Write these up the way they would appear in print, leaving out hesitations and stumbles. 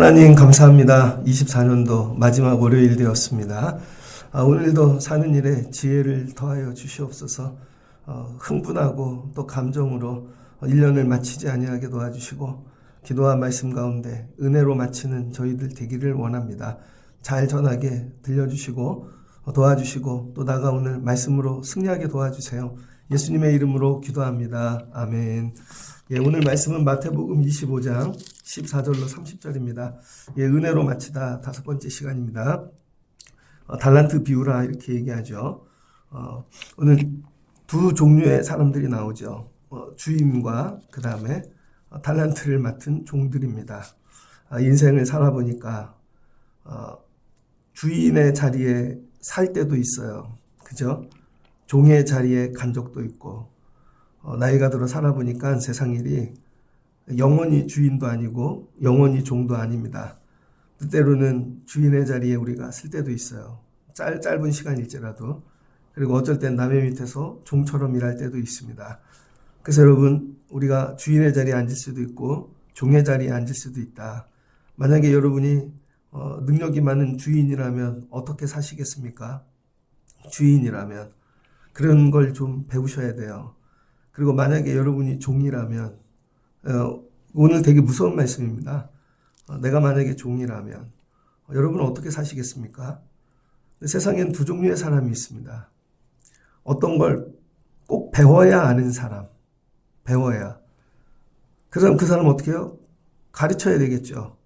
하나님 감사합니다. 24년도 마지막 월요일 되었습니다. 오늘도 사는 일에 지혜를 더하여 주시옵소서. 흥분하고 또 감정으로 1년을 마치지 아니하게 도와주시고 기도와 말씀 가운데 은혜로 마치는 저희들 되기를 원합니다. 잘 전하게 들려주시고 도와주시고 또 다가오는 말씀으로 승리하게 도와주세요. 예수님의 이름으로 기도합니다. 아멘. 오늘 말씀은 마태복음 25장 14절로 30절입니다. 은혜로 마치다 5번째 시간입니다. 달란트 비유라 이렇게 얘기하죠. 오늘 두 종류의 사람들이 나오죠. 주인과 그 다음에 달란트를 맡은 종들입니다. 인생을 살아보니까 주인의 자리에 살 때도 있어요. 그죠? 종의 자리에 간 적도 있고 나이가 들어 살아보니까 세상 일이 영원히 주인도 아니고 영원히 종도 아닙니다. 때로는 주인의 자리에 우리가 쓸 때도 있어요. 짧은 시간일지라도. 그리고 어쩔 땐 남의 밑에서 종처럼 일할 때도 있습니다. 그래서 여러분, 우리가 주인의 자리에 앉을 수도 있고 종의 자리에 앉을 수도 있다. 만약에 여러분이 능력이 많은 주인이라면 어떻게 사시겠습니까? 주인이라면 그런 걸 좀 배우셔야 돼요. 그리고 만약에 여러분이 종이라면 오늘 되게 무서운 말씀입니다. 내가 만약에 종이라면 여러분은 어떻게 사시겠습니까? 세상엔 두 종류의 사람이 있습니다. 어떤 걸 꼭 배워야 아는 사람, 배워야. 그럼 그 사람은 어떻게 해요? 가르쳐야 되겠죠.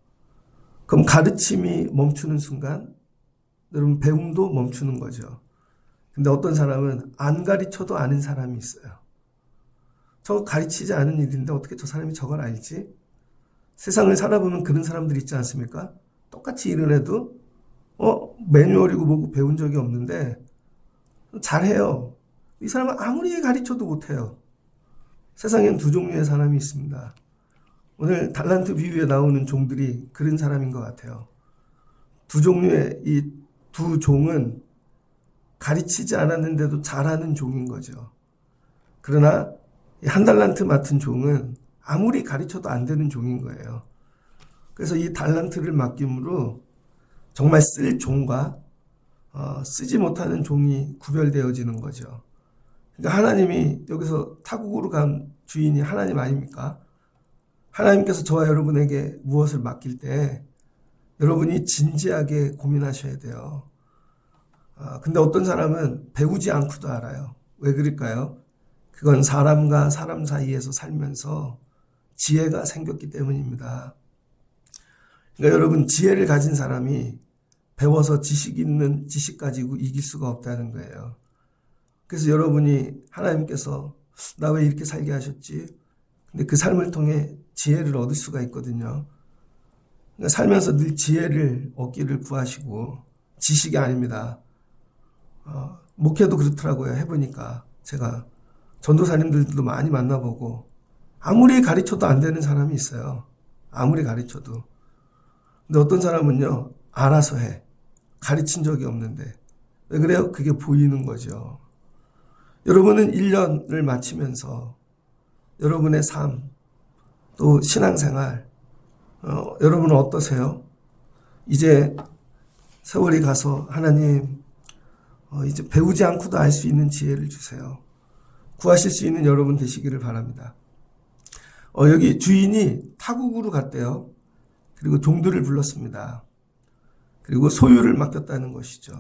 그럼 가르침이 멈추는 순간 여러분 배움도 멈추는 거죠. 근데 어떤 사람은 안 가르쳐도 아는 사람이 있어요. 저 가르치지 않은 일인데 어떻게 저 사람이 저걸 알지? 세상을 살아보면 그런 사람들 있지 않습니까? 똑같이 일을 해도 매뉴얼이고 뭐고 배운 적이 없는데 잘해요. 이 사람은 아무리 가르쳐도 못해요. 세상엔 두 종류의 사람이 있습니다. 오늘 달란트 비유에 나오는 종들이 그런 사람인 것 같아요. 두 종류의 이 두 종은 가르치지 않았는데도 잘하는 종인 거죠. 그러나 한 달란트 맡은 종은 아무리 가르쳐도 안 되는 종인 거예요. 그래서 이 달란트를 맡김으로 정말 쓸 종과 쓰지 못하는 종이 구별되어지는 거죠. 그러니까 하나님이 여기서 타국으로 간 주인이 하나님 아닙니까? 하나님께서 저와 여러분에게 무엇을 맡길 때 여러분이 진지하게 고민하셔야 돼요. 근데 어떤 사람은 배우지 않고도 알아요. 왜 그럴까요? 그건 사람과 사람 사이에서 살면서 지혜가 생겼기 때문입니다. 그러니까 여러분 지혜를 가진 사람이 배워서 지식 있는 지식 가지고 이길 수가 없다는 거예요. 그래서 여러분이 하나님께서 나 왜 이렇게 살게 하셨지? 근데 그 삶을 통해 지혜를 얻을 수가 있거든요. 그러니까 살면서 늘 지혜를 얻기를 구하시고 지식이 아닙니다. 목회도 그렇더라고요. 해보니까 제가 전도사님들도 많이 만나보고 아무리 가르쳐도 안 되는 사람이 있어요. 아무리 가르쳐도. 근데 어떤 사람은요. 알아서 해. 가르친 적이 없는데. 왜 그래요? 그게 보이는 거죠. 여러분은 1년을 마치면서 여러분의 삶, 또 신앙생활, 여러분은 어떠세요? 이제 세월이 가서 하나님 이제 배우지 않고도 알 수 있는 지혜를 주세요. 구하실 수 있는 여러분 되시기를 바랍니다. 여기 주인이 타국으로 갔대요. 그리고 종들을 불렀습니다. 그리고 소유를 맡겼다는 것이죠.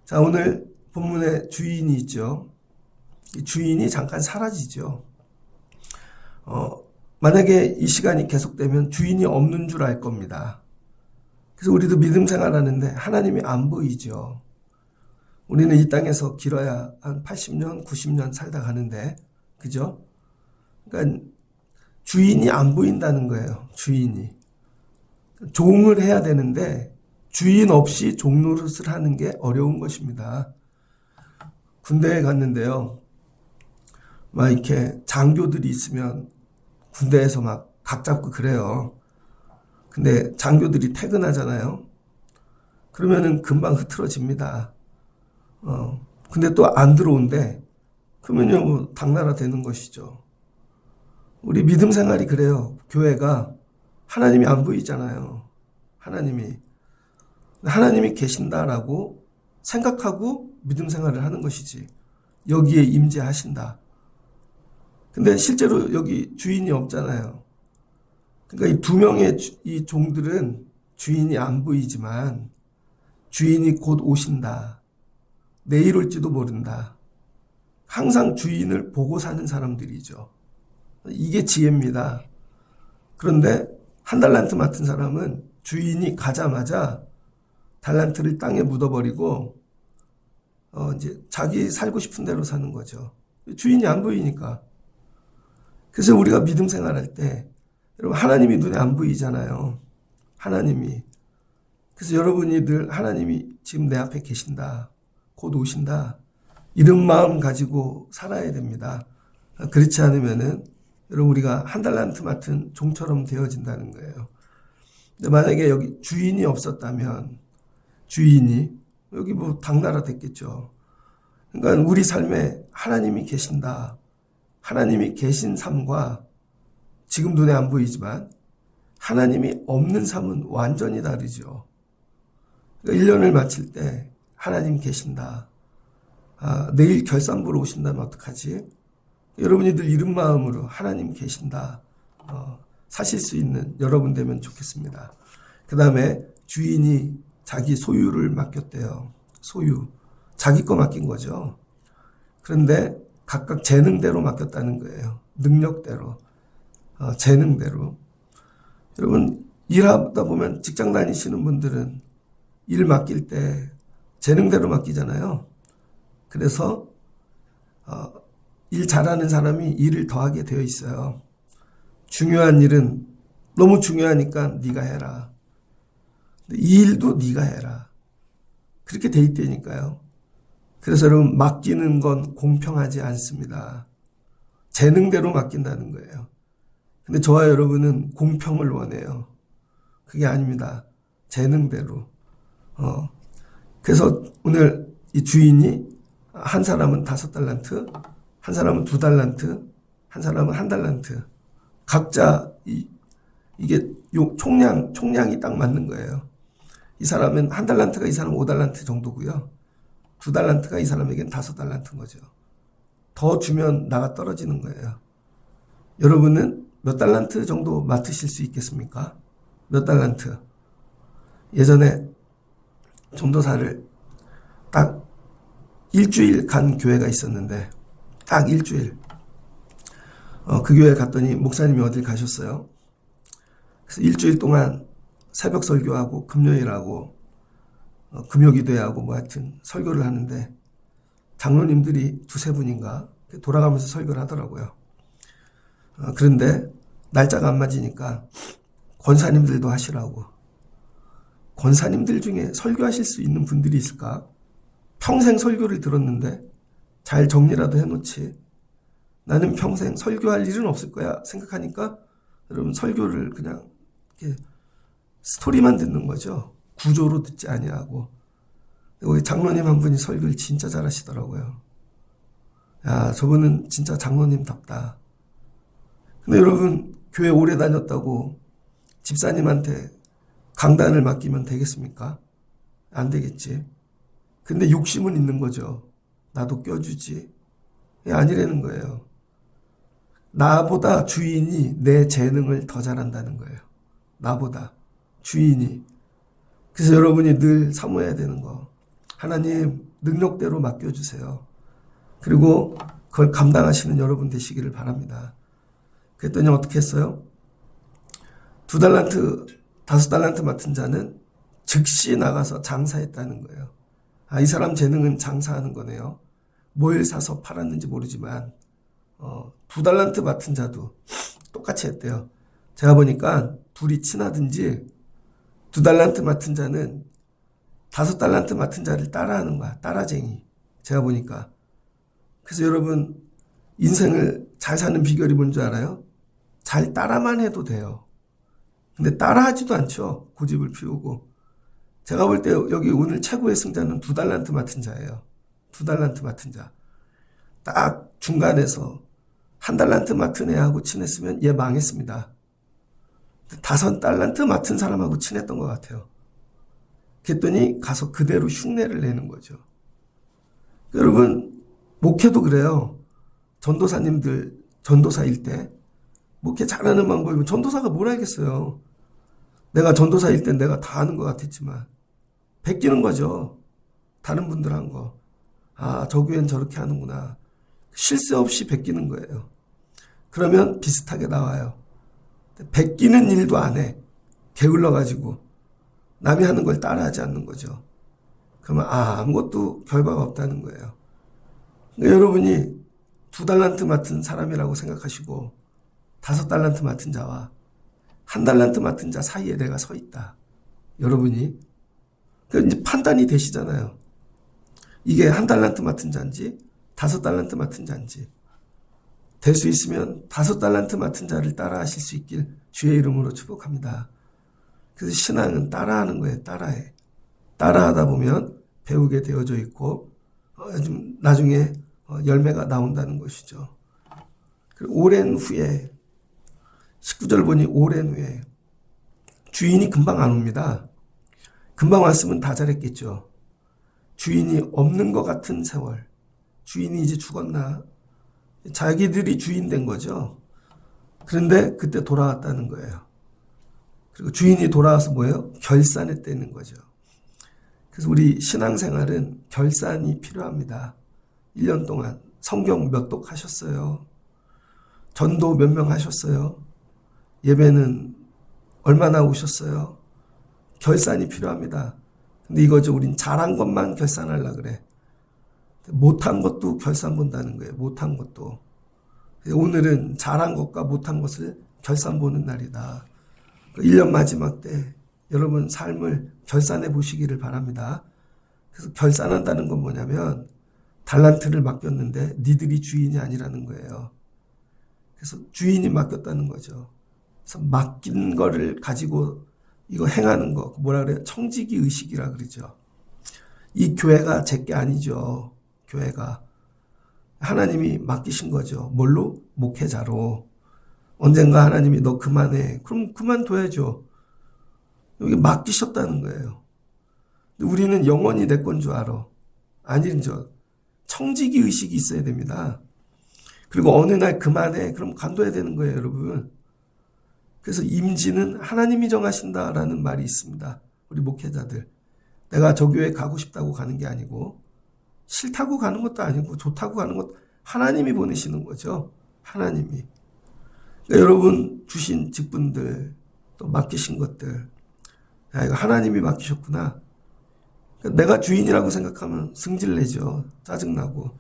자, 오늘 본문에 주인이 있죠. 이 주인이 잠깐 사라지죠. 만약에 이 시간이 계속되면 주인이 없는 줄 알 겁니다. 그래서 우리도 믿음 생활하는데 하나님이 안 보이죠. 우리는 이 땅에서 길어야 한 80년, 90년 살다 가는데, 그죠? 그러니까 주인이 안 보인다는 거예요. 주인이. 종을 해야 되는데 주인 없이 종 노릇을 하는 게 어려운 것입니다. 군대에 갔는데요. 막 이렇게 장교들이 있으면 군대에서 막 각 잡고 그래요. 근데 장교들이 퇴근하잖아요. 그러면은 금방 흐트러집니다. 근데 또 안 들어온대. 그러면요, 뭐 당나라 되는 것이죠. 우리 믿음 생활이 그래요. 교회가 하나님이 안 보이잖아요. 하나님이 계신다라고 생각하고 믿음 생활을 하는 것이지. 여기에 임재하신다. 근데 실제로 여기 주인이 없잖아요. 그러니까 이 두 명의 이 종들은 주인이 안 보이지만 주인이 곧 오신다. 내일 올지도 모른다. 항상 주인을 보고 사는 사람들이죠. 이게 지혜입니다. 그런데 한 달란트 맡은 사람은 주인이 가자마자 달란트를 땅에 묻어버리고 이제 자기 살고 싶은 대로 사는 거죠. 주인이 안 보이니까. 그래서 우리가 믿음 생활할 때 여러분 하나님이 눈에 안 보이잖아요. 하나님이. 그래서 여러분이 늘 하나님이 지금 내 앞에 계신다. 곧 오신다. 이런 마음 가지고 살아야 됩니다. 그렇지 않으면은 여러분 우리가 한 달란트 맡은 종처럼 되어진다는 거예요. 근데 만약에 여기 주인이 없었다면 주인이 여기 뭐 당나라 됐겠죠. 그러니까 우리 삶에 하나님이 계신다. 하나님이 계신 삶과 지금 눈에 안 보이지만 하나님이 없는 삶은 완전히 다르죠. 그러니까 1년을 마칠 때 하나님 계신다. 내일 결산 보러 오신다면 어떡하지? 여러분이 늘 이런 마음으로 하나님 계신다. 사실 수 있는 여러분 되면 좋겠습니다. 그 다음에 주인이 자기 소유를 맡겼대요. 소유. 자기 거 맡긴 거죠. 그런데 각각 재능대로 맡겼다는 거예요. 능력대로. 재능대로. 여러분 일하다 보면 직장 다니시는 분들은 일 맡길 때 재능대로 맡기잖아요. 그래서 일 잘하는 사람이 일을 더 하게 되어 있어요. 중요한 일은 너무 중요하니까 네가 해라. 이 일도 네가 해라. 그렇게 돼 있다니까요. 그래서 여러분 맡기는 건 공평하지 않습니다. 재능대로 맡긴다는 거예요. 근데 저와 여러분은 공평을 원해요. 그게 아닙니다. 재능대로. 그래서 오늘 이 주인이 한 사람은 5달란트, 한 사람은 2달란트, 한 사람은 1달란트. 각자 이게 총량이 딱 맞는 거예요. 이 사람은 1달란트가 이 사람 5달란트 정도고요. 2달란트가 이 사람에겐 5달란트인 거죠. 더 주면 나가 떨어지는 거예요. 여러분은 몇 달란트 정도 맡으실 수 있겠습니까? 몇 달란트? 예전에 전도사를 딱 일주일 간 교회가 있었는데 딱 일주일. 그 교회 갔더니 목사님이 어딜 가셨어요. 그래서 일주일 동안 새벽 설교하고 금요일하고 금요기도회하고 뭐 하여튼 설교를 하는데 장로님들이 2-3분인가 돌아가면서 설교를 하더라고요. 그런데 날짜가 안 맞으니까 권사님들도 하시라고. 권사님들 중에 설교하실 수 있는 분들이 있을까? 평생 설교를 들었는데 잘 정리라도 해놓지. 나는 평생 설교할 일은 없을 거야 생각하니까 여러분 설교를 그냥 이렇게 스토리만 듣는 거죠. 구조로 듣지 아니하고. 우리 장로님 한 분이 설교를 진짜 잘하시더라고요. 야, 저분은 진짜 장로님답다. 근데 여러분 교회 오래 다녔다고 집사님한테 강단을 맡기면 되겠습니까? 안 되겠지. 근데 욕심은 있는 거죠. 나도 껴주지. 아니라는 거예요. 나보다 주인이 내 재능을 더 잘한다는 거예요. 나보다 주인이. 그래서 여러분이 늘 사모해야 되는 거. 하나님 능력대로 맡겨주세요. 그리고 그걸 감당하시는 여러분 되시기를 바랍니다. 그랬더니 어떻게 했어요? 2달란트, 5달란트 맡은 자는 즉시 나가서 장사했다는 거예요. 이 사람 재능은 장사하는 거네요. 뭘 사서 팔았는지 모르지만 2달란트 맡은 자도 똑같이 했대요. 제가 보니까 둘이 친하든지 2달란트 맡은 자는 5달란트 맡은 자를 따라하는 거야. 따라쟁이. 제가 보니까. 그래서 여러분 인생을 잘 사는 비결이 뭔지 알아요? 잘 따라만 해도 돼요. 근데 따라하지도 않죠. 고집을 피우고. 제가 볼 때 여기 오늘 최고의 승자는 2달란트 맡은 자예요. 2달란트 맡은 자. 딱 중간에서 1달란트 맡은 애하고 친했으면 얘 망했습니다. 5달란트 맡은 사람하고 친했던 것 같아요. 그랬더니 가서 그대로 흉내를 내는 거죠. 여러분, 목회도 그래요. 전도사님들, 전도사일 때 목회 잘하는 방법이면 전도사가 뭘 알겠어요. 내가 전도사일 땐 내가 다 아는 것 같았지만 베끼는 거죠. 다른 분들 한 거. 아, 저 교회는 저렇게 하는구나. 쉴 새 없이 베끼는 거예요. 그러면 비슷하게 나와요. 베끼는 일도 안 해. 게을러가지고 남이 하는 걸 따라하지 않는 거죠. 그러면 아무것도 결과가 없다는 거예요. 그러니까 여러분이 2달란트 맡은 사람이라고 생각하시고 5달란트 맡은 자와 1달란트 맡은 자 사이에 내가 서 있다. 여러분이 그러니까 이제 판단이 되시잖아요. 이게 1달란트 맡은 자인지 5달란트 맡은 자인지 될 수 있으면 5달란트 맡은 자를 따라 하실 수 있길 주의 이름으로 축복합니다. 그래서 신앙은 따라하는 거예요. 따라해. 따라하다 보면 배우게 되어져 있고 나중에 열매가 나온다는 것이죠. 그리고 오랜 후에 19절 보니 오랜 후에 주인이 금방 안 옵니다. 금방 왔으면 다 잘했겠죠. 주인이 없는 것 같은 세월. 주인이 이제 죽었나? 자기들이 주인 된 거죠. 그런데 그때 돌아왔다는 거예요. 그리고 주인이 돌아와서 뭐예요? 결산했다는 거죠. 그래서 우리 신앙생활은 결산이 필요합니다. 1년 동안 성경 몇 독 하셨어요? 전도 몇 명 하셨어요? 예배는 얼마나 오셨어요? 결산이 필요합니다. 근데 이거죠. 우린 잘한 것만 결산하려고 그래. 못한 것도 결산 본다는 거예요. 못한 것도. 오늘은 잘한 것과 못한 것을 결산 보는 날이다. 1년 마지막 때 여러분 삶을 결산해 보시기를 바랍니다. 그래서 결산한다는 건 뭐냐면 달란트를 맡겼는데 니들이 주인이 아니라는 거예요. 그래서 주인이 맡겼다는 거죠. 그래서 맡긴 거를 가지고 이거 행하는 거 뭐라 그래요? 청지기 의식이라 그러죠. 이 교회가 제게 아니죠. 교회가 하나님이 맡기신 거죠. 뭘로? 목회자로. 언젠가 하나님이 너 그만해. 그럼 그만둬야죠. 여기 맡기셨다는 거예요. 우리는 영원히 내 건 줄 알아. 아니죠. 청지기 의식이 있어야 됩니다. 그리고 어느 날 그만해. 그럼 간둬야 되는 거예요, 여러분. 그래서 임지는 하나님이 정하신다라는 말이 있습니다. 우리 목회자들. 내가 저 교회 가고 싶다고 가는 게 아니고 싫다고 가는 것도 아니고 좋다고 가는 것 하나님이 보내시는 거죠. 하나님이. 그러니까 여러분 주신 직분들 또 맡기신 것들 야 이거 하나님이 맡기셨구나. 그러니까 내가 주인이라고 생각하면 승질내죠. 짜증나고.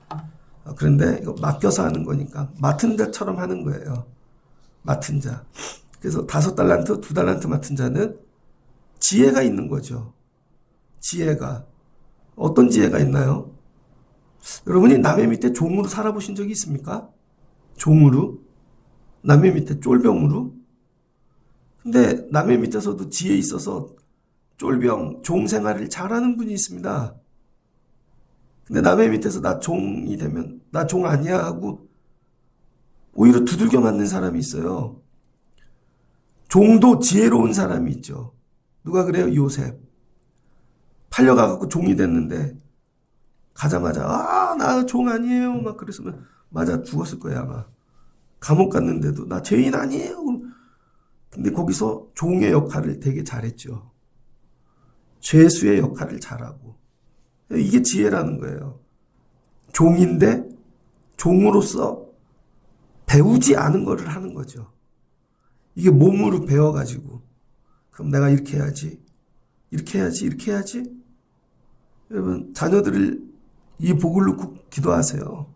그런데 이거 맡겨서 하는 거니까 맡은 자처럼 하는 거예요. 맡은 자. 그래서 5달란트, 2달란트 맡은 자는 지혜가 있는 거죠. 지혜가. 어떤 지혜가 있나요? 여러분이 남의 밑에 종으로 살아보신 적이 있습니까? 종으로? 남의 밑에 쫄병으로? 근데 남의 밑에서도 지혜 있어서 쫄병, 종 생활을 잘하는 분이 있습니다. 근데 남의 밑에서 나 종이 되면 나 종 아니야 하고 오히려 두들겨 맞는 사람이 있어요. 종도 지혜로운 사람이 있죠. 누가 그래요? 요셉. 팔려가갖고 종이 됐는데 가자마자 나 종 아니에요 막 그랬으면 맞아 죽었을 거야 아마. 감옥 갔는데도 나 죄인 아니에요. 근데 거기서 종의 역할을 되게 잘했죠. 죄수의 역할을 잘하고. 이게 지혜라는 거예요. 종인데 종으로서 배우지 않은 거를 하는 거죠. 이게 몸으로 배워가지고 그럼 내가 이렇게 해야지 이렇게 해야지 이렇게 해야지. 여러분 자녀들을 이 복을 놓고 기도하세요.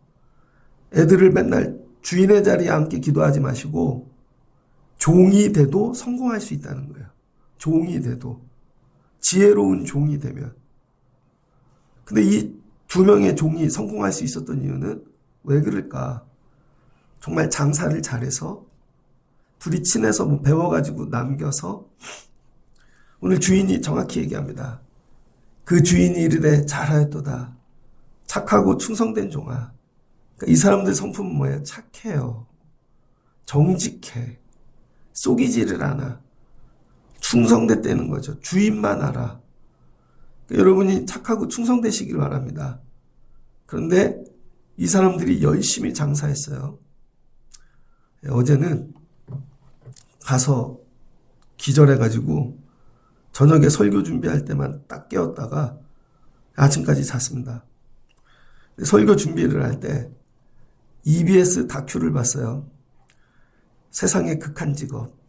애들을 맨날 주인의 자리에 앉게 기도하지 마시고 종이 돼도 성공할 수 있다는 거예요. 종이 돼도 지혜로운 종이 되면. 근데 이 2명의 종이 성공할 수 있었던 이유는 왜 그럴까? 정말 장사를 잘해서 둘이 친해서 뭐 배워가지고 남겨서. 오늘 주인이 정확히 얘기합니다. 그 주인이 이르되 잘하였도다. 착하고 충성된 종아. 그러니까 이 사람들 성품은 뭐예요? 착해요. 정직해. 속이지를 않아. 충성됐다는 거죠. 주인만 알아. 그러니까 여러분이 착하고 충성되시길 바랍니다. 그런데 이 사람들이 열심히 장사했어요. 어제는 가서 기절해가지고 저녁에 설교 준비할 때만 딱 깨웠다가 아침까지 잤습니다. 설교 준비를 할 때 EBS 다큐를 봤어요. 세상의 극한 직업.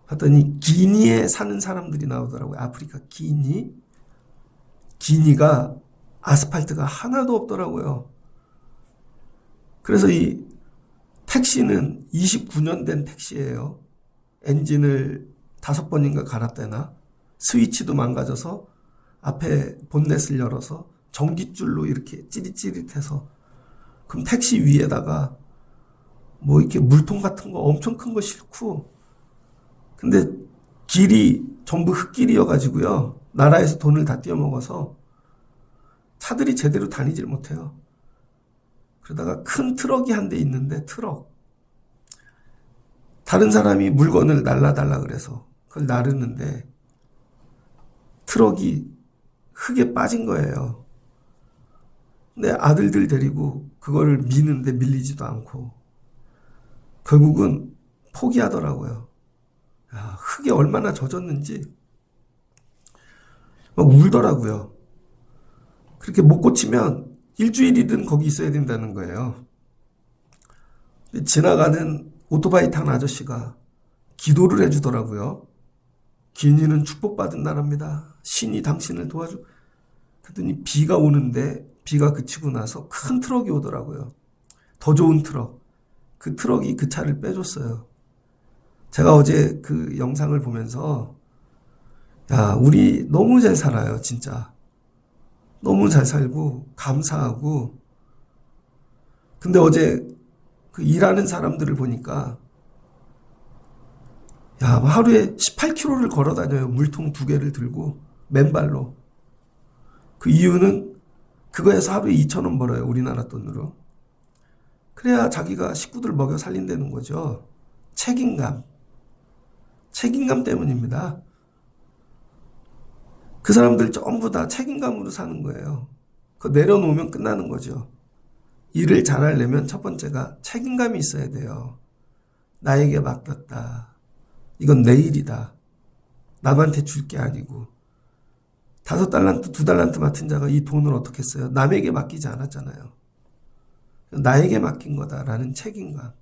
봤더니 기니에 사는 사람들이 나오더라고요. 아프리카 기니. 기니가 아스팔트가 하나도 없더라고요. 그래서 이 택시는 29년 된 택시예요. 엔진을 5번인가 갈았대나 스위치도 망가져서 앞에 본넷을 열어서 전깃줄로 이렇게 찌릿찌릿해서 그럼 택시 위에다가 뭐 이렇게 물통 같은 거 엄청 큰 거 싣고 근데 길이 전부 흙길이어가지고요. 나라에서 돈을 다 떼어먹어서 차들이 제대로 다니질 못해요. 그러다가 큰 트럭이 한 대 있는데 트럭. 다른 사람이 물건을 날라달라 그래서 그걸 나르는데 트럭이 흙에 빠진 거예요. 근데 아들들 데리고 그거를 미는데 밀리지도 않고 결국은 포기하더라고요. 야, 흙이 얼마나 젖었는지 막 울더라고요. 그렇게 못 고치면 일주일이든 거기 있어야 된다는 거예요. 지나가는 오토바이 탄 아저씨가 기도를 해주더라고요. 기니는 축복받은 나라입니다. 신이 당신을 도와주. 그랬더니 비가 오는데 비가 그치고 나서 큰 트럭이 오더라고요. 더 좋은 트럭. 그 트럭이 그 차를 빼줬어요. 제가 어제 그 영상을 보면서 야, 우리 너무 잘 살아요, 진짜. 너무 잘 살고 감사하고. 근데 어제 그 일하는 사람들을 보니까 야, 하루에 18km를 걸어 다녀요. 물통 2개를 들고 맨발로. 그 이유는 그거에서 하루에 2,000원 벌어요. 우리나라 돈으로. 그래야 자기가 식구들 먹여 살린다는 거죠. 책임감. 책임감 때문입니다. 그 사람들 전부 다 책임감으로 사는 거예요. 그거 내려놓으면 끝나는 거죠. 일을 잘하려면 첫 번째가 책임감이 있어야 돼요. 나에게 맡겼다. 이건 내 일이다. 남한테 줄 게 아니고. 5달란트, 2달란트 맡은 자가 이 돈을 어떻게 써요? 남에게 맡기지 않았잖아요. 나에게 맡긴 거다라는 책임감.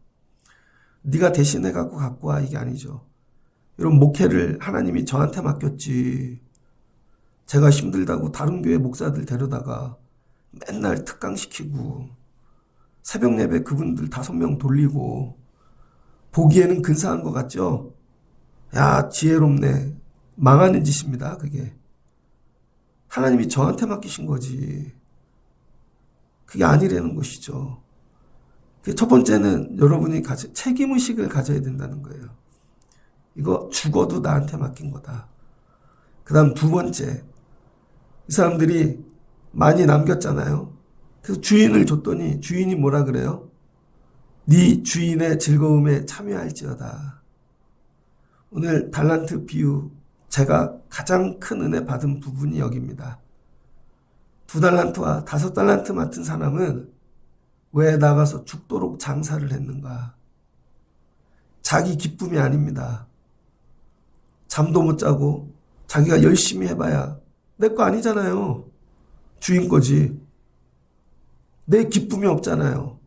네가 대신해 갖고 와 이게 아니죠. 이런 목회를 하나님이 저한테 맡겼지. 제가 힘들다고 다른 교회 목사들 데려다가 맨날 특강시키고 새벽 예배 그분들 5명 돌리고 보기에는 근사한 것 같죠? 야, 지혜롭네. 망하는 짓입니다, 그게. 하나님이 저한테 맡기신 거지. 그게 아니라는 것이죠. 첫 번째는 여러분이 책임의식을 가져야 된다는 거예요. 이거 죽어도 나한테 맡긴 거다. 그 다음 2번째. 이 사람들이 많이 남겼잖아요. 그래서 주인을 줬더니 주인이 뭐라 그래요? 네 주인의 즐거움에 참여할지어다. 오늘 달란트 비유 제가 가장 큰 은혜 받은 부분이 여기입니다. 2달란트와 5달란트 맡은 사람은 왜 나가서 죽도록 장사를 했는가? 자기 기쁨이 아닙니다. 잠도 못 자고 자기가 열심히 해봐야 내 거 아니잖아요. 주인 거지. 내 기쁨이 없잖아요.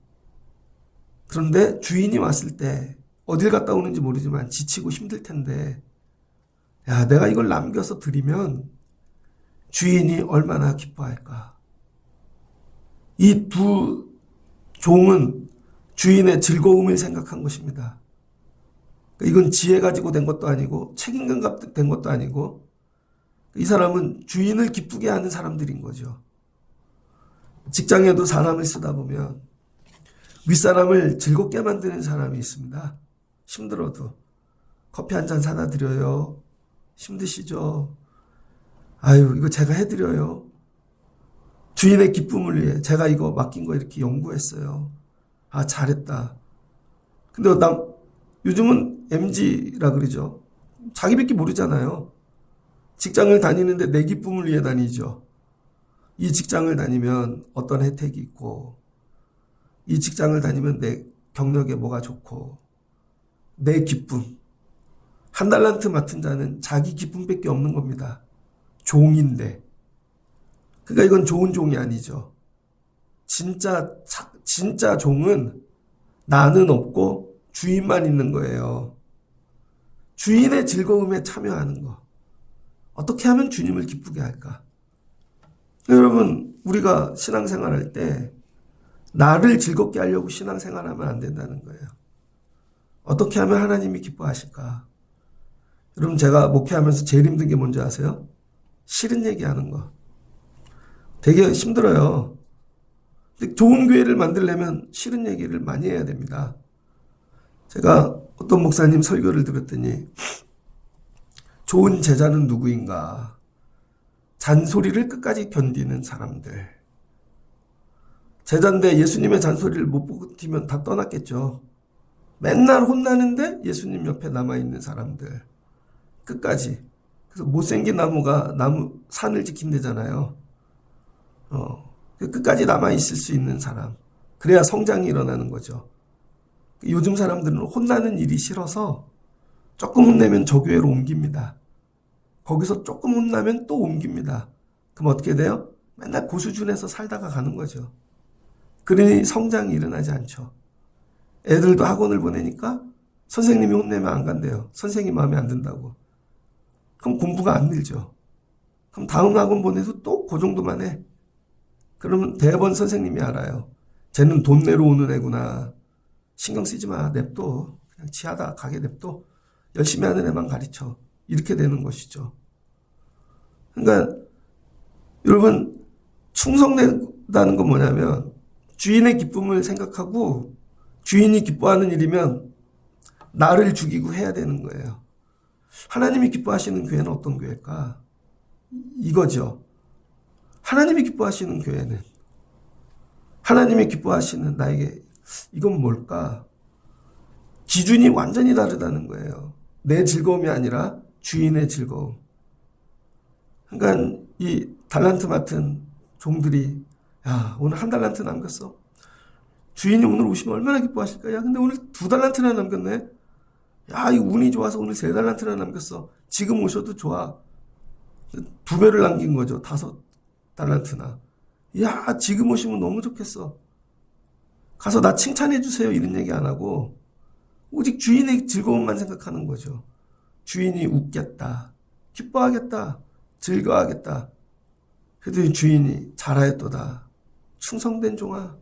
그런데 주인이 왔을 때 어딜 갔다 오는지 모르지만 지치고 힘들 텐데 야, 내가 이걸 남겨서 드리면 주인이 얼마나 기뻐할까. 이 2 종은 주인의 즐거움을 생각한 것입니다. 이건 지혜 가지고 된 것도 아니고 책임감 가지고 된 것도 아니고 이 사람은 주인을 기쁘게 하는 사람들인 거죠. 직장에도 사람을 쓰다 보면 윗사람을 즐겁게 만드는 사람이 있습니다. 힘들어도 커피 한 잔 사다 드려요. 힘드시죠? 아유, 이거 제가 해드려요. 주인의 기쁨을 위해 제가 이거 맡긴 거 이렇게 연구했어요. 아, 잘했다. 근데 요즘은 MG라 그러죠. 자기밖에 모르잖아요. 직장을 다니는데 내 기쁨을 위해 다니죠. 이 직장을 다니면 어떤 혜택이 있고, 이 직장을 다니면 내 경력에 뭐가 좋고, 내 기쁨. 한 달란트 맡은 자는 자기 기쁨밖에 없는 겁니다. 종인데. 그러니까 이건 좋은 종이 아니죠. 진짜 종은 나는 없고 주인만 있는 거예요. 주인의 즐거움에 참여하는 거. 어떻게 하면 주님을 기쁘게 할까? 여러분, 우리가 신앙생활 할 때 나를 즐겁게 하려고 신앙생활하면 안 된다는 거예요. 어떻게 하면 하나님이 기뻐하실까? 여러분, 제가 목회하면서 제일 힘든 게 뭔지 아세요? 싫은 얘기하는 거. 되게 힘들어요. 근데 좋은 교회를 만들려면 싫은 얘기를 많이 해야 됩니다. 제가 어떤 목사님 설교를 들었더니 좋은 제자는 누구인가? 잔소리를 끝까지 견디는 사람들. 제자인데 예수님의 잔소리를 못 버티면 다 떠났겠죠. 맨날 혼나는데 예수님 옆에 남아있는 사람들. 끝까지. 그래서 못생긴 나무가 산을 지킨대잖아요. 끝까지 남아있을 수 있는 사람. 그래야 성장이 일어나는 거죠. 요즘 사람들은 혼나는 일이 싫어서 조금 혼내면 저 교회로 옮깁니다. 거기서 조금 혼나면 또 옮깁니다. 그럼 어떻게 돼요? 맨날 고수준에서 살다가 가는 거죠. 그러니 성장이 일어나지 않죠. 애들도 학원을 보내니까 선생님이 혼내면 안 간대요. 선생님 마음에 안 든다고. 그럼 공부가 안 늘죠. 그럼 다음 학원 보내도 또 그 정도만 해. 그러면 대번 선생님이 알아요. 쟤는 돈 내러 오는 애구나. 신경 쓰지 마. 냅둬. 그냥 지하다 가게 냅둬. 열심히 하는 애만 가르쳐. 이렇게 되는 것이죠. 그러니까 여러분, 충성된다는 건 뭐냐면 주인의 기쁨을 생각하고 주인이 기뻐하는 일이면 나를 죽이고 해야 되는 거예요. 하나님이 기뻐하시는 교회는 어떤 교회일까? 이거죠. 하나님이 기뻐하시는 교회는, 하나님이 기뻐하시는 나에게 이건 뭘까? 기준이 완전히 다르다는 거예요. 내 즐거움이 아니라 주인의 즐거움. 그러니까 이 달란트 맡은 종들이, 야, 오늘 한 달란트 남겼어. 주인이 오늘 오시면 얼마나 기뻐하실까? 야, 근데 오늘 2달란트나 남겼네. 야, 이 운이 좋아서 오늘 3달란트나 남겼어. 지금 오셔도 좋아. 2배를 남긴 거죠. 5달란트나. 야, 지금 오시면 너무 좋겠어. 가서 나 칭찬해 주세요. 이런 얘기 안 하고 오직 주인의 즐거움만 생각하는 거죠. 주인이 웃겠다. 기뻐하겠다. 즐거워하겠다. 그랬더니 주인이 잘하였도다. 충성된 종아.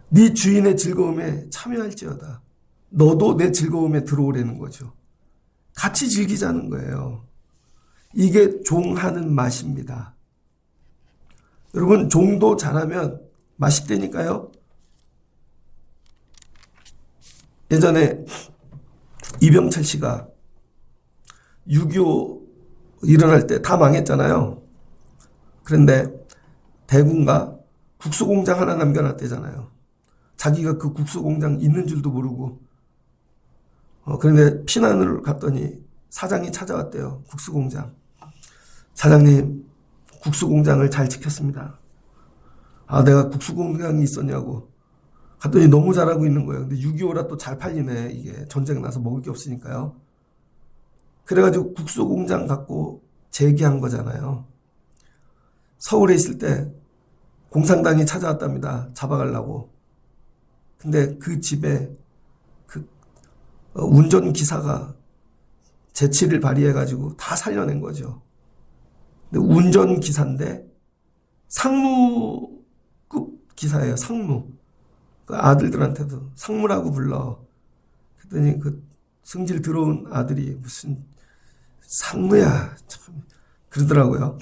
네 주인의 즐거움에 참여할지어다. 너도 내 즐거움에 들어오라는 거죠. 같이 즐기자는 거예요. 이게 종하는 맛입니다. 여러분, 종도 잘하면 맛있다니까요. 예전에 이병철 씨가 6.25 일어날 때 다 망했잖아요. 그런데 대구인가 국수공장 하나 남겨놨대잖아요. 자기가 그 국수공장 있는 줄도 모르고. 그런데 피난을 갔더니 사장이 찾아왔대요. 국수공장. 사장님, 국수공장을 잘 지켰습니다. 아, 내가 국수공장이 있었냐고. 갔더니 너무 잘하고 있는 거예요. 근데 6.25라 또 잘 팔리네. 이게 전쟁 나서 먹을 게 없으니까요. 그래가지고 국수공장 갖고 재기한 거잖아요. 서울에 있을 때 공산당이 찾아왔답니다. 잡아가려고. 근데 그 집에 그 운전기사가 재치를 발휘해가지고 다 살려낸 거죠. 근데 운전기사인데 상무급 기사예요. 상무. 그 아들들한테도 상무라고 불러. 그랬더니 그 승질 들어온 아들이 무슨 상무야 참 그러더라고요.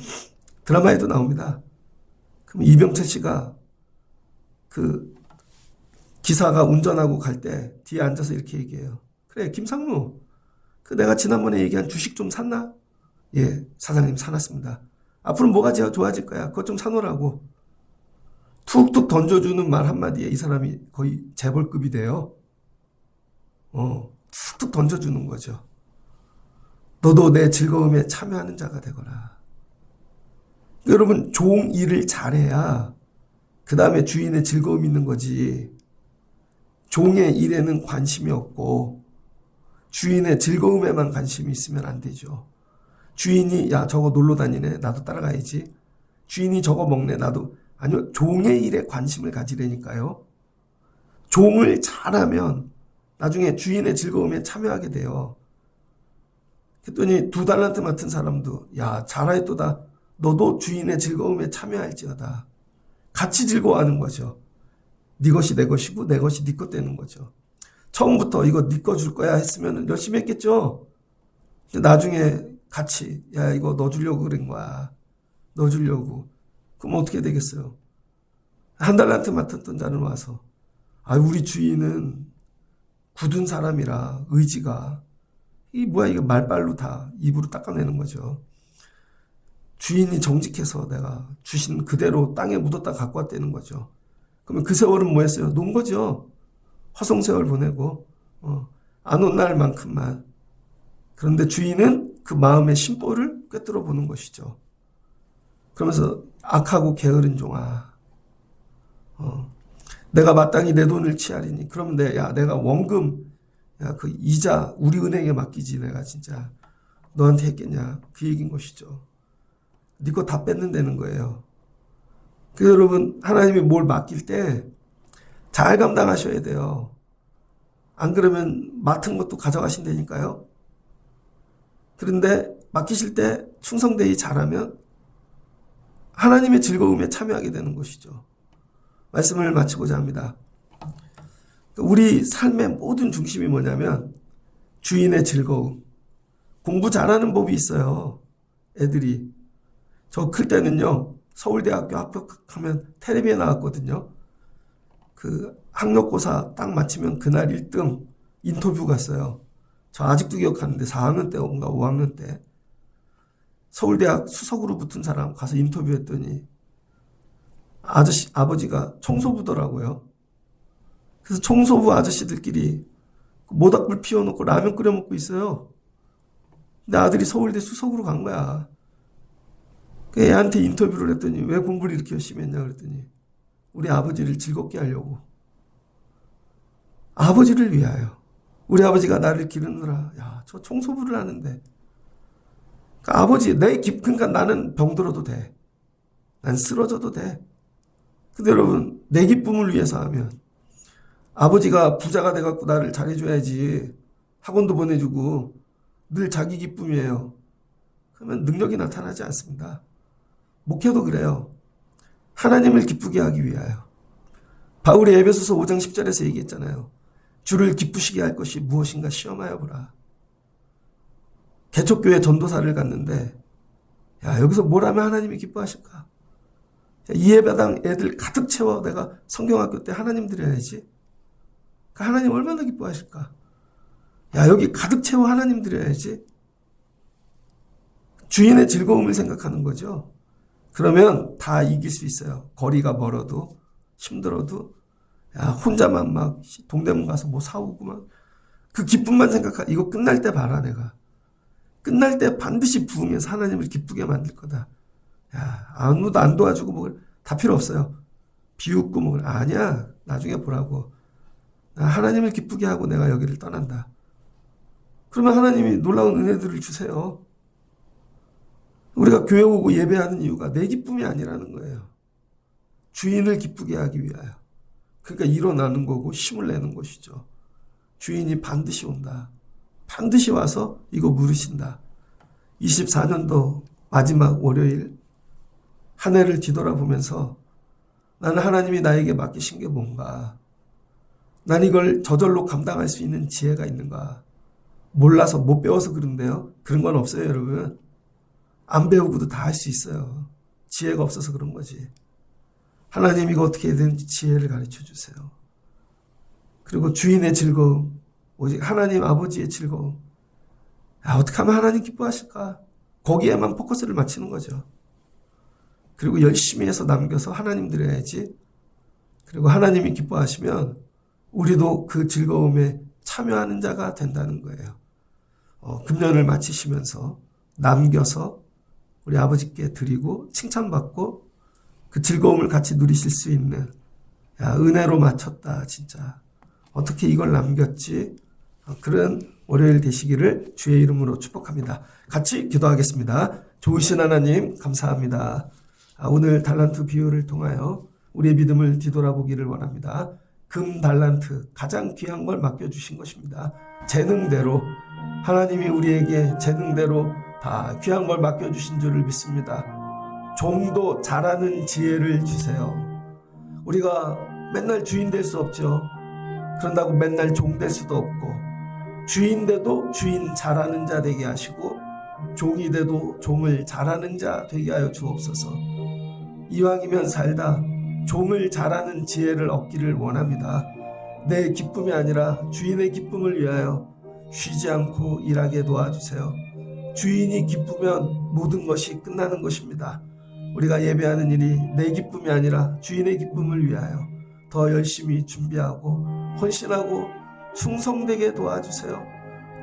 드라마에도 나옵니다. 그럼 이병철 씨가 그 기사가 운전하고 갈 때 뒤에 앉아서 이렇게 얘기해요. 그래, 김상무, 그 내가 지난번에 얘기한 주식 좀 샀나? 예, 사장님 사놨습니다. 앞으로 뭐가 좋아질 거야? 그것 좀 사놓으라고. 툭툭 던져주는 말 한마디에 이 사람이 거의 재벌급이 돼요. 툭툭 던져주는 거죠. 너도 내 즐거움에 참여하는 자가 되거라. 여러분, 종 일을 잘해야 그 다음에 주인의 즐거움이 있는 거지. 종의 일에는 관심이 없고 주인의 즐거움에만 관심이 있으면 안 되죠. 주인이 야 저거 놀러 다니네 나도 따라가야지. 주인이 저거 먹네 나도. 아니요, 종의 일에 관심을 가지려니까요. 종을 잘하면 나중에 주인의 즐거움에 참여하게 돼요. 그랬더니 2달란트 맡은 사람도 야 잘하였도다. 너도 주인의 즐거움에 참여할지어다. 같이 즐거워하는 거죠. 네 것이 내 것이고 내 것이 네 것 되는 거죠. 처음부터 이거 네 거 줄 거야 했으면 열심히 했겠죠. 근데 나중에 같이 야 이거 너 주려고 그런 거야. 너 주려고. 그럼 어떻게 되겠어요? 1달란트 맡았던 자는 와서 아 우리 주인은 굳은 사람이라 의지가 이 뭐야 이거 말빨로 다 입으로 닦아내는 거죠. 주인이 정직해서 내가 주신 그대로 땅에 묻었다 갖고 왔다는 거죠. 그러면 그 세월은 뭐 했어요? 논 거죠. 화성세월 보내고 안 온 날만큼만. 그런데 주인은 그 마음의 심보를 꿰뚫어 보는 것이죠. 그러면서 악하고 게으른 종아 내가 마땅히 내 돈을 취하리니 그러면 내가 원금 그 이자 우리 은행에 맡기지 내가 진짜 너한테 했겠냐 그 얘기인 것이죠. 네 거 다 뺏는다는 거예요. 그래서 여러분 하나님이 뭘 맡길 때 잘 감당하셔야 돼요. 안 그러면 맡은 것도 가져가신다니까요. 그런데 맡기실 때 충성되이 잘하면 하나님의 즐거움에 참여하게 되는 것이죠. 말씀을 마치고자 합니다. 우리 삶의 모든 중심이 뭐냐면 주인의 즐거움. 공부 잘하는 법이 있어요. 애들이. 저 클 때는요. 서울대학교 합격하면 텔레비에 나왔거든요. 그 학력고사 딱 마치면 그날 1등 인터뷰 갔어요. 저 아직도 기억하는데 4학년 때인가 5학년 때 서울대학 수석으로 붙은 사람 가서 인터뷰했더니 아버지가 청소부더라고요. 그래서 청소부 아저씨들끼리 모닥불 피워놓고 라면 끓여 먹고 있어요. 근데 아들이 서울대 수석으로 간 거야. 애한테 인터뷰를 했더니 왜 공부를 이렇게 열심히 했냐 그랬더니 우리 아버지를 즐겁게 하려고. 아버지를 위하여. 우리 아버지가 나를 기르느라 야, 저 청소부를 하는데 그러니까 아버지 그러니까 나는 병들어도 돼. 난 쓰러져도 돼. 근데 여러분 내 기쁨을 위해서 하면 아버지가 부자가 돼갖고 나를 잘해줘야지 학원도 보내주고 늘 자기 기쁨이에요. 그러면 능력이 나타나지 않습니다. 목회도 그래요. 하나님을 기쁘게 하기 위하여. 바울이 에베소서 5장 10절에서 얘기했잖아요. 주를 기쁘시게 할 것이 무엇인가 시험하여 보라. 개척교회 전도사를 갔는데 야 여기서 뭘 하면 하나님이 기뻐하실까? 이 예배당 애들 가득 채워 내가 성경학교 때 하나님 드려야지. 하나님 얼마나 기뻐하실까? 야 여기 가득 채워 하나님 드려야지. 주인의 즐거움을 생각하는 거죠. 그러면 다 이길 수 있어요. 거리가 멀어도 힘들어도 야 혼자만 막 동대문 가서 뭐 사오고 막 그 기쁨만 이거 끝날 때 봐라 내가. 끝날 때 반드시 부흥해서 하나님을 기쁘게 만들 거다. 야 아무도 안 도와주고 뭐 다 필요 없어요. 비웃고 뭐 아니야 나중에 보라고. 나 하나님을 기쁘게 하고 내가 여기를 떠난다. 그러면 하나님이 놀라운 은혜들을 주세요. 우리가 교회 오고 예배하는 이유가 내 기쁨이 아니라는 거예요. 주인을 기쁘게 하기 위하여. 그러니까 일어나는 거고 힘을 내는 것이죠. 주인이 반드시 온다. 반드시 와서 이거 물으신다. 24년도 마지막 월요일 한 해를 뒤돌아보면서 나는 하나님이 나에게 맡기신 게 뭔가, 난 이걸 저절로 감당할 수 있는 지혜가 있는가. 몰라서 못 배워서 그런데요. 그런 건 없어요 여러분. 안 배우고도 다 할 수 있어요. 지혜가 없어서 그런 거지. 하나님 이거 어떻게 해야 되는지 지혜를 가르쳐 주세요. 그리고 주인의 즐거움, 오직 하나님 아버지의 즐거움. 어떻게 하면 하나님 기뻐하실까? 거기에만 포커스를 맞추는 거죠. 그리고 열심히 해서 남겨서 하나님 드려야지. 그리고 하나님이 기뻐하시면 우리도 그 즐거움에 참여하는 자가 된다는 거예요. 금년을 마치시면서 남겨서 우리 아버지께 드리고 칭찬받고 그 즐거움을 같이 누리실 수 있는, 야, 은혜로 마쳤다 진짜. 어떻게 이걸 남겼지? 그런 월요일 되시기를 주의 이름으로 축복합니다. 같이 기도하겠습니다. 좋으신 하나님 감사합니다. 오늘 달란트 비유를 통하여 우리의 믿음을 뒤돌아보기를 원합니다. 금 달란트 가장 귀한 걸 맡겨주신 것입니다. 재능대로 하나님이 우리에게 재능대로 다 귀한 걸 맡겨주신 줄을 믿습니다. 종도 잘하는 지혜를 주세요. 우리가 맨날 주인 될 수 없죠. 그런다고 맨날 종 될 수도 없고, 주인돼도 주인 잘하는 자 되게 하시고 종이 돼도 종을 잘하는 자 되게 하여 주옵소서. 이왕이면 살다 종을 잘하는 지혜를 얻기를 원합니다. 내 기쁨이 아니라 주인의 기쁨을 위하여 쉬지 않고 일하게 도와주세요. 주인이 기쁘면 모든 것이 끝나는 것입니다. 우리가 예배하는 일이 내 기쁨이 아니라 주인의 기쁨을 위하여 더 열심히 준비하고 헌신하고 충성되게 도와주세요.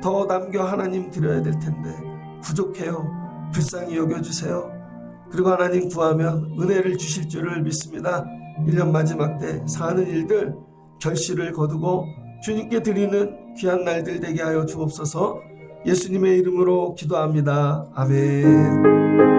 더 남겨 하나님 드려야 될 텐데 부족해요. 불쌍히 여겨주세요. 그리고 하나님 구하면 은혜를 주실 줄을 믿습니다. 1년 마지막 때 사는 일들 결실을 거두고 주님께 드리는 귀한 날들 되게 하여 주옵소서. 예수님의 이름으로 기도합니다. 아멘.